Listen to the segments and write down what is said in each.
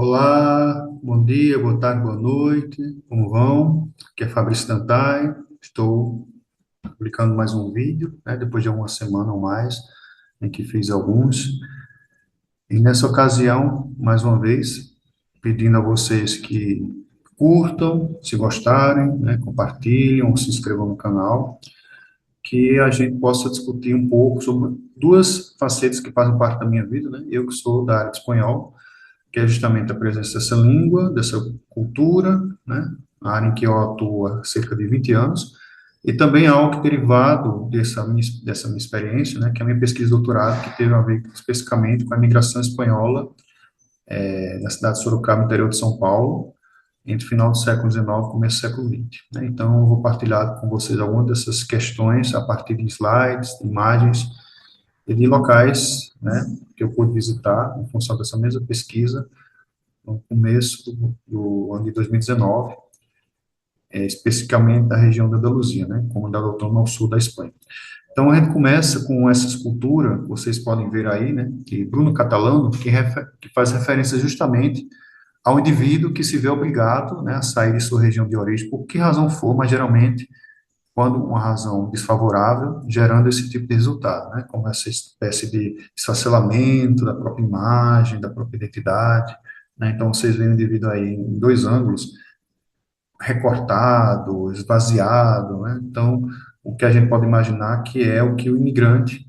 Olá, bom dia, boa tarde, boa noite, como vão? Aqui é Fabrício Dantai, estou publicando mais um vídeo, né, depois de uma semana ou mais, em que fiz alguns. E nessa ocasião, mais uma vez, pedindo a vocês que curtam, se gostarem, né, compartilhem ou se inscrevam no canal, que a gente possa discutir um pouco sobre duas facetas que fazem parte da minha vida, né? Eu que sou da área de espanhol, que é justamente a presença dessa língua, dessa cultura, né, a área em que eu atuo há cerca de 20 anos, e também algo derivado dessa minha experiência, né, que é a minha pesquisa de doutorado, que teve a ver especificamente com a imigração espanhola na cidade de Sorocaba, interior de São Paulo, entre o final do século XIX e começo do século XX. Né? Então, eu vou partilhar com vocês algumas dessas questões a partir de slides, de imagens e de locais, né, que eu pude visitar em função dessa mesma pesquisa no começo do ano de 2019, especificamente da região da Andaluzia, né, comunidade autônoma ao sul da Espanha. Então, a gente começa com essa escultura, vocês podem ver aí, né, de Bruno Catalano, que faz referência justamente ao indivíduo que se vê obrigado, né, a sair de sua região de origem, por que razão for, mas geralmente quando uma razão desfavorável, gerando esse tipo de resultado, né, como essa espécie de esfacelamento da própria imagem, da própria identidade, né, então vocês veem o indivíduo aí em dois ângulos, recortado, esvaziado, né, então o que a gente pode imaginar que é o que o imigrante,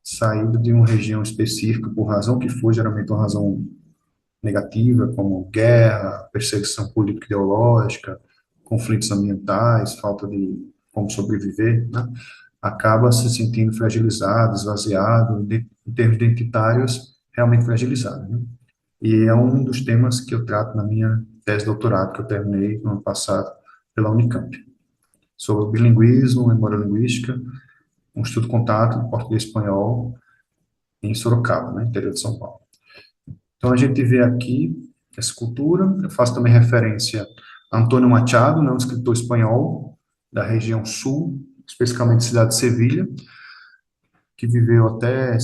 saído de uma região específica, por razão que for, geralmente uma razão negativa, como guerra, perseguição político-ideológica, conflitos ambientais, falta de como sobreviver, né? Acaba se sentindo fragilizado, esvaziado, em termos identitários, realmente fragilizado, né? E é um dos temas que eu trato na minha tese de doutorado, que eu terminei no ano passado pela Unicamp, sobre bilinguismo, memória linguística, um estudo contato português e espanhol em Sorocaba, né, interior de São Paulo. Então, a gente vê aqui essa escultura, eu faço também referência a Antônio Machado, né, um escritor espanhol da região sul, especificamente cidade de Sevilha, que viveu até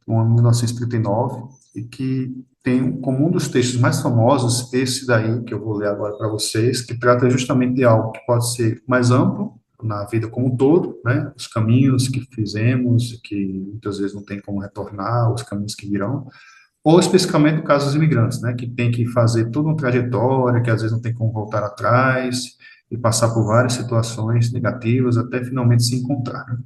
o ano 1939 e que tem como um dos textos mais famosos esse daí, que eu vou ler agora para vocês, que trata justamente de algo que pode ser mais amplo na vida como um todo, né, os caminhos que fizemos, que muitas vezes não tem como retornar, os caminhos que virão, ou especificamente no caso dos imigrantes, né, que tem que fazer toda uma trajetória, que às vezes não tem como voltar atrás, e passar por várias situações negativas até finalmente se encontrar, né?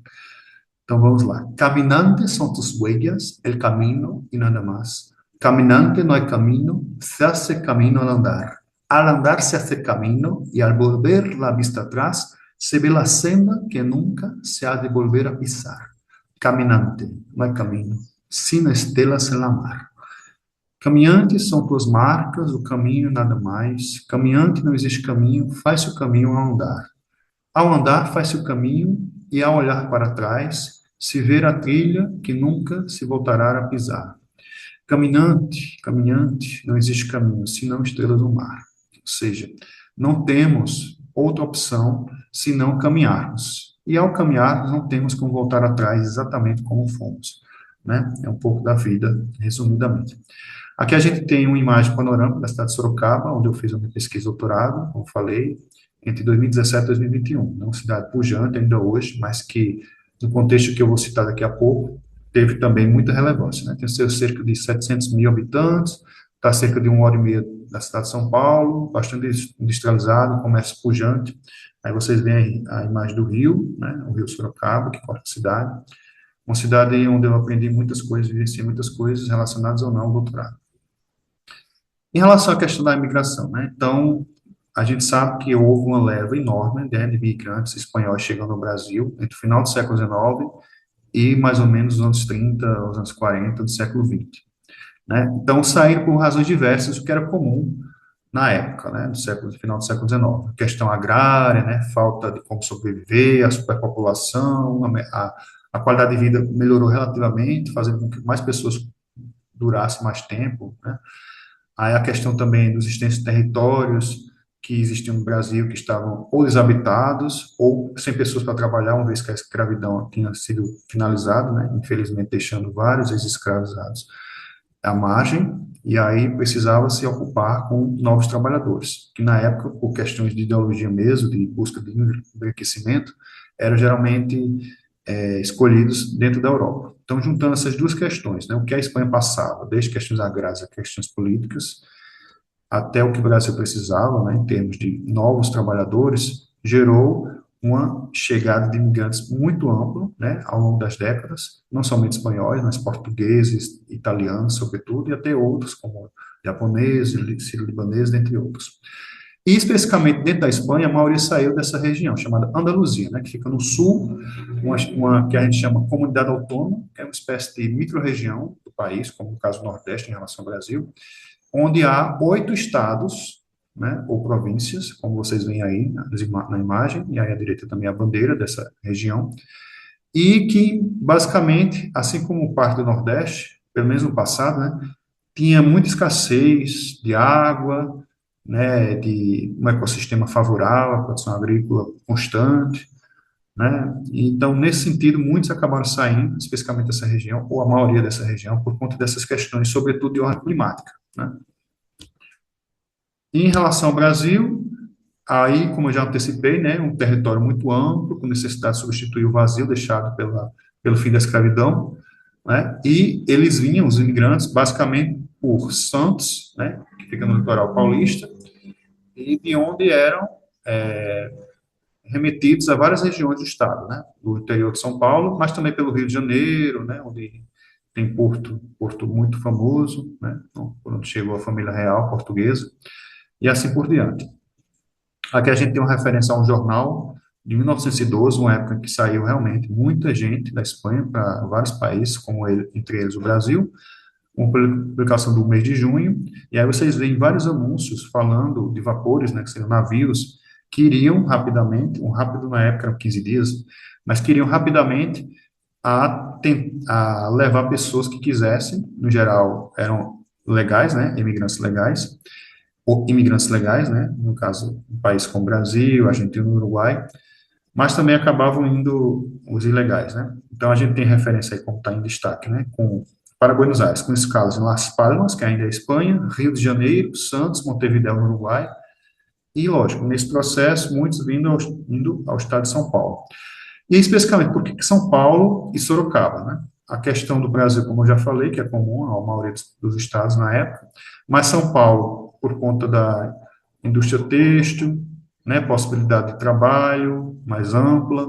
Então vamos lá. Caminante son tus huellas, el camino y nada más. Caminante no hay camino, se hace camino al andar. Al andar se hace camino y al volver la vista atrás se ve la senda que nunca se ha de volver a pisar. Caminante, no hay camino, sino estelas en la mar. Caminhante são tuas marcas, o caminho nada mais. Caminhante não existe caminho, faz-se o caminho ao andar. Ao andar, faz-se o caminho, e ao olhar para trás, se ver a trilha que nunca se voltará a pisar. Caminhante, caminhante, não existe caminho, senão estrelas no mar. Ou seja, não temos outra opção senão caminharmos. E ao caminhar, não temos como voltar atrás exatamente como fomos, né? É um pouco da vida, resumidamente. Aqui a gente tem uma imagem panorâmica da cidade de Sorocaba, onde eu fiz a minha pesquisa de doutorado, como falei, entre 2017 e 2021. É uma cidade pujante ainda hoje, mas que, no contexto que eu vou citar daqui a pouco, teve também muita relevância, né? Tem cerca de 700 mil habitantes, está a cerca de uma hora e meia da cidade de São Paulo, bastante industrializado, comércio pujante. Aí vocês veem a imagem do rio, né? O rio Sorocaba, que corta a cidade. Uma cidade onde eu aprendi muitas coisas, vivenciei muitas coisas relacionadas ou não ao doutorado. Em relação à questão da imigração, né? Então, a gente sabe que houve uma leva enorme, né, de imigrantes espanhóis chegando ao Brasil entre o final do século XIX e mais ou menos os anos 30, os anos 40 do século XX, né? Então, saíram por razões diversas, o que era comum na época, né, do final do século XIX. Questão agrária, né, falta de como sobreviver, a superpopulação, a qualidade de vida melhorou relativamente, fazendo com que mais pessoas durassem mais tempo, né? Aí a questão também dos extensos territórios que existiam no Brasil, que estavam ou desabitados, ou sem pessoas para trabalhar, uma vez que a escravidão tinha sido finalizada, né, infelizmente deixando vários ex-escravizados à margem. E aí precisava se ocupar com novos trabalhadores, que na época, por questões de ideologia mesmo, de busca de enriquecimento, eram geralmente escolhidos dentro da Europa. Então, juntando essas duas questões, né, o que a Espanha passava, desde questões agrárias a questões políticas, até o que o Brasil precisava, né, em termos de novos trabalhadores, gerou uma chegada de imigrantes muito ampla, né, ao longo das décadas, não somente espanhóis, mas portugueses, italianos, sobretudo, e até outros, como japoneses, sírio-libaneses, dentre outros. E, especificamente dentro da Espanha, a maioria saiu dessa região, chamada Andaluzia, né, que fica no sul, que a gente chama Comunidade Autônoma, que é uma espécie de micro-região do país, como no caso do Nordeste em relação ao Brasil, onde há 8 estados, né, ou províncias, como vocês veem aí na imagem, e aí à direita também a bandeira dessa região, e que, basicamente, assim como parte do Nordeste, pelo menos no passado, né, tinha muita escassez de água, né, de um ecossistema favorável à produção agrícola constante, né, então, nesse sentido, muitos acabaram saindo, especificamente dessa região, ou a maioria dessa região, por conta dessas questões, sobretudo de ordem climática, né. Em relação ao Brasil, aí, como eu já antecipei, né, um território muito amplo, com necessidade de substituir o vazio deixado pelo fim da escravidão, né, e eles vinham, os imigrantes, basicamente por Santos, né, que fica no litoral paulista, e de onde eram remetidos a várias regiões do estado, né, do interior de São Paulo, mas também pelo Rio de Janeiro, né, onde tem Porto muito famoso, né, por onde chegou a família real portuguesa, e assim por diante. Aqui a gente tem uma referência a um jornal de 1912, uma época em que saiu realmente muita gente da Espanha para vários países, como ele, entre eles o Brasil, uma publicação do mês de junho, e aí vocês veem vários anúncios falando de vapores, né, que seriam navios, que iriam rapidamente, um rápido na época eram 15 dias, mas que iriam rapidamente a levar pessoas que quisessem, no geral eram legais, né, imigrantes legais, ou imigrantes legais, né, no caso, um país como Brasil, Argentina, Uruguai, mas também acabavam indo os ilegais, né? Então a gente tem referência aí como está em destaque, né, para Buenos Aires, com escalas em Las Palmas, que ainda é Espanha, Rio de Janeiro, Santos, Montevidéu, no Uruguai, e lógico, nesse processo, muitos indo ao estado de São Paulo. E especificamente, por que São Paulo e Sorocaba, né? A questão do Brasil, como eu já falei, que é comum à maioria dos estados na época, mas São Paulo, por conta da indústria têxtil, né, possibilidade de trabalho mais ampla,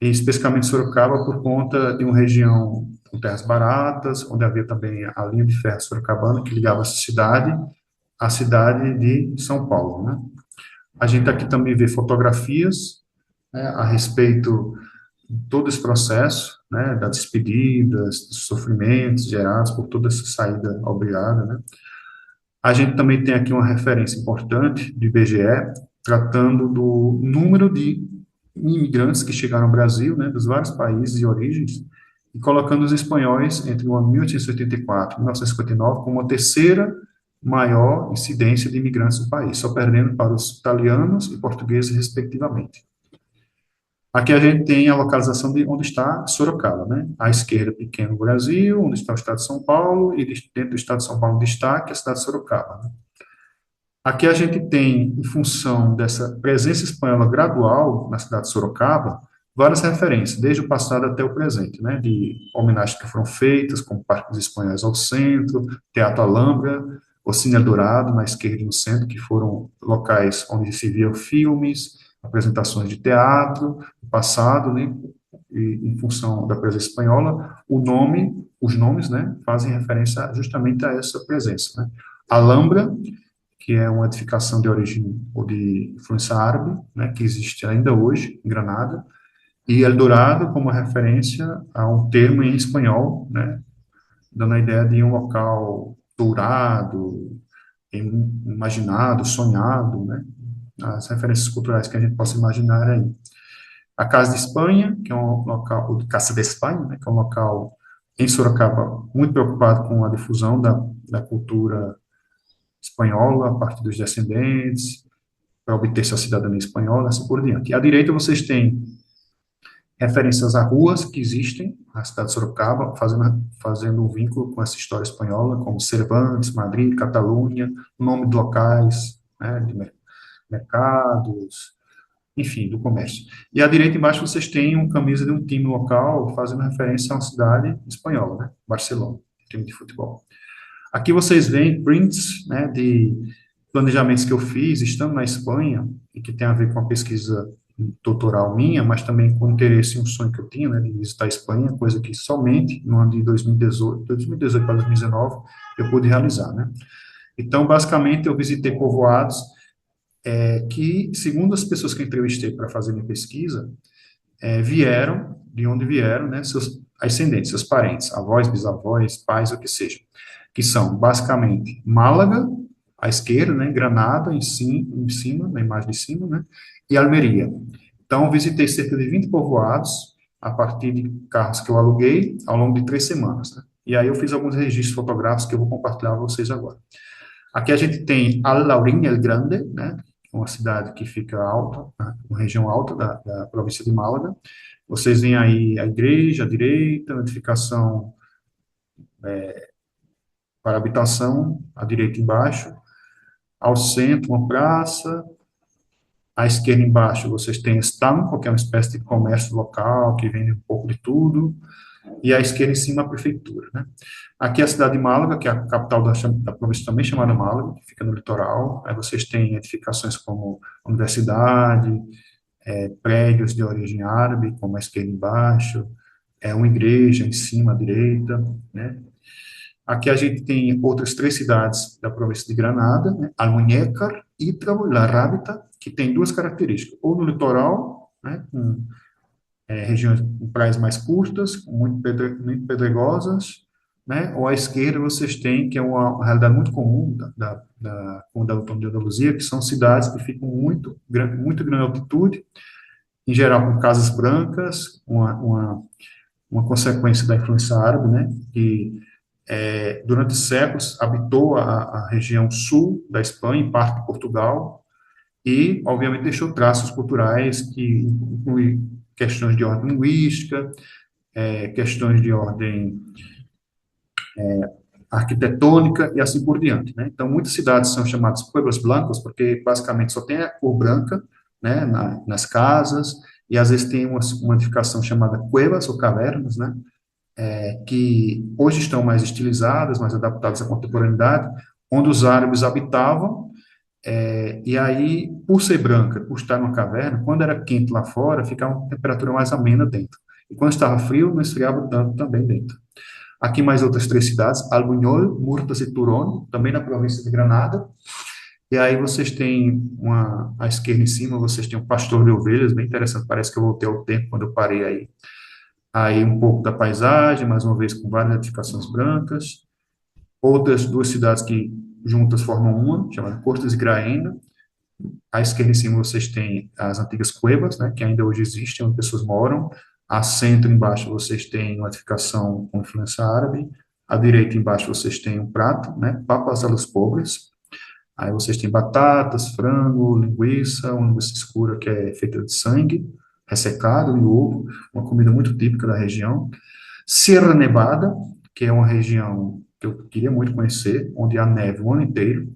e especificamente Sorocaba por conta de uma região com terras baratas, onde havia também a linha de ferro sorocabana, que ligava essa cidade à cidade de São Paulo, né? A gente aqui também vê fotografias, né, a respeito todo esse processo, né, das despedidas, dos sofrimentos gerados por toda essa saída obrigada, né. A gente também tem aqui uma referência importante do IBGE, tratando do número de imigrantes que chegaram ao Brasil, né, dos vários países e origens, e colocando os espanhóis entre o ano 1884 e 1959 como a terceira maior incidência de imigrantes no país, só perdendo para os italianos e portugueses, respectivamente. Aqui a gente tem a localização de onde está Sorocaba, né? À esquerda, pequeno Brasil, onde está o estado de São Paulo, e dentro do estado de São Paulo, destaque a cidade de Sorocaba, né? Aqui a gente tem, em função dessa presença espanhola gradual na cidade de Sorocaba, várias referências, desde o passado até o presente, né? De homenagens que foram feitas, como Parque dos Espanhóis ao centro, Teatro Alhambra, o Cine Eldorado, na esquerda e no centro, que foram locais onde se viam filmes, apresentações de teatro, no passado, né? E, em função da presença espanhola, os nomes, né, fazem referência justamente a essa presença, né? Alhambra, que é uma edificação de origem ou de influência árabe, né, que existe ainda hoje em Granada, e Eldorado como referência a um termo em espanhol, né, dando a ideia de um local dourado, imaginado, sonhado, né, as referências culturais que a gente possa imaginar aí. A Casa de Espanha, que é um local, o Casa de Espanha, né, que é um local em Sorocaba muito preocupado com a difusão da cultura espanhola a partir dos descendentes, para obter sua cidadania espanhola, assim por diante. E à direita vocês têm referências a ruas que existem na cidade de Sorocaba, fazendo um vínculo com essa história espanhola, como Cervantes, Madrid, Catalunha, nome de locais, né, de mercados, enfim, do comércio. E à direita embaixo vocês têm uma camisa de um time local, fazendo referência a uma cidade espanhola, né, Barcelona, time de futebol. Aqui vocês veem prints, né, de planejamentos que eu fiz estando na Espanha, e que tem a ver com a pesquisa doutoral minha, mas também com o interesse e um sonho que eu tinha, né, de visitar a Espanha, coisa que somente no ano de 2018 para 2019, eu pude realizar, né. Então, basicamente, eu visitei povoados que, segundo as pessoas que eu entrevistei para fazer minha pesquisa, vieram, de onde vieram, né, seus ascendentes, seus parentes, avós, bisavós, pais, o que seja, que são, basicamente, Málaga, à esquerda, né, Granada, em cima, na imagem de cima, né, e Almeria. Então, visitei cerca de 20 povoados, a partir de carros que eu aluguei, ao longo de 3 semanas, né. E aí eu fiz alguns registros fotográficos que eu vou compartilhar com vocês agora. Aqui a gente tem Alaurín el Grande, né, uma cidade que fica alta, né, uma região alta da província de Málaga. Vocês veem aí a igreja à direita, a edificação para habitação à direita embaixo, ao centro uma praça, à esquerda embaixo vocês têm estanco, que é uma espécie de comércio local que vende um pouco de tudo, e à esquerda em cima a prefeitura, né? Aqui é a cidade de Málaga, que é a capital da província também chamada Málaga, que fica no litoral. Aí vocês têm edificações como universidade, prédios de origem árabe, como a esquerda embaixo, uma igreja em cima à direita, né? Aqui a gente tem outras 3 cidades da província de Granada, né? Almuñécar, Ítrabo e La Rábita, que tem duas características, ou no litoral, né, com regiões com praias mais curtas, muito pedregosas, né? Ou à esquerda vocês têm, que é uma realidade muito comum da comunidade autônoma de Andaluzia, que são cidades que ficam muito grande altitude, em geral com casas brancas, uma consequência da influência árabe, né? Que durante séculos habitou a região sul da Espanha, em parte de Portugal, e, obviamente, deixou traços culturais que incluem questões de ordem linguística, questões de ordem arquitetônica e assim por diante, né? Então, muitas cidades são chamadas pueblos blancos porque, basicamente, só tem a cor branca, né, nas casas, e às vezes tem uma edificação chamada cuevas ou cavernas, né, que hoje estão mais estilizadas, mais adaptadas à contemporaneidade, onde os árabes habitavam. E aí, por ser branca, por estar numa caverna, quando era quente lá fora, ficava uma temperatura mais amena dentro. E quando estava frio, não esfriava tanto também dentro. Aqui mais outras 3 cidades, Albuñol, Murtas e Turón, também na província de Granada. E aí vocês têm à esquerda em cima, vocês têm um pastor de ovelhas, bem interessante, parece que eu voltei ao tempo quando eu parei aí. Aí um pouco da paisagem, mais uma vez com várias edificações brancas. Outras 2 cidades que juntas formam uma, chamada Cortes de Graenda. À esquerda em cima vocês têm as antigas cuevas, né, que ainda hoje existem, onde pessoas moram. À centro embaixo vocês têm uma edificação com influência árabe. À direita embaixo vocês têm um prato, né, papas a los pobres. Aí vocês têm batatas, frango, uma linguiça escura que é feita de sangue, ressecado e ovo, uma comida muito típica da região. Sierra Nevada, que é uma região que eu queria muito conhecer, onde há neve o ano inteiro.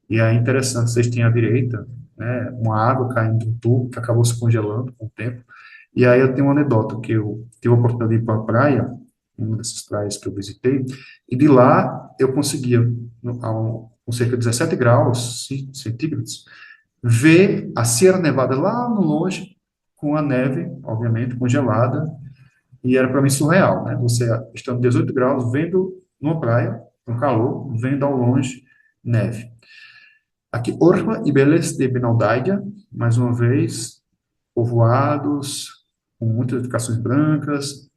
E é interessante, vocês têm à direita, né, uma água caindo do tubo que acabou se congelando com o tempo. E aí eu tenho uma anedota, que eu tive a oportunidade de ir para a praia, uma dessas praias que eu visitei, e de lá eu conseguia, com cerca de 17 graus centígrados, ver a Sierra Nevada lá no longe, com a neve, obviamente, congelada, e era para mim surreal, né? Você estando 18 graus, vendo numa praia, com calor, vendo ao longe neve. Aqui, Orma e Beles de Benaldádia, mais uma vez, povoados, com muitas edificações brancas,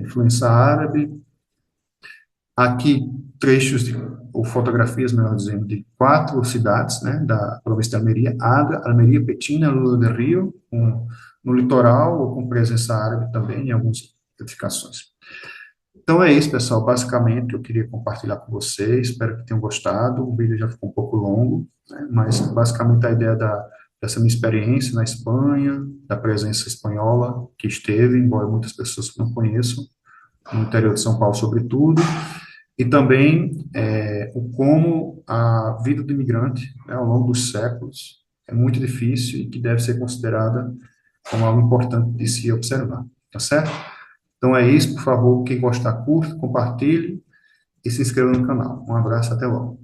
influência árabe. Aqui, ou fotografias, melhor dizendo, de 4 cidades, né, da província de Almeria, Adra, Almeria, Petina, Lula del Rio, no litoral, ou com presença árabe também, em algumas edificações. Então é isso, pessoal, basicamente que eu queria compartilhar com vocês, espero que tenham gostado, o vídeo já ficou um pouco longo, né, mas basicamente a ideia dessa minha experiência na Espanha, da presença espanhola que esteve, embora muitas pessoas não conheçam, no interior de São Paulo, sobretudo, e também o como a vida do imigrante, né, ao longo dos séculos, é muito difícil e que deve ser considerada como algo importante de se observar, tá certo? Então é isso, por favor, quem gostar, curta, compartilhe e se inscreva no canal. Um abraço, até logo.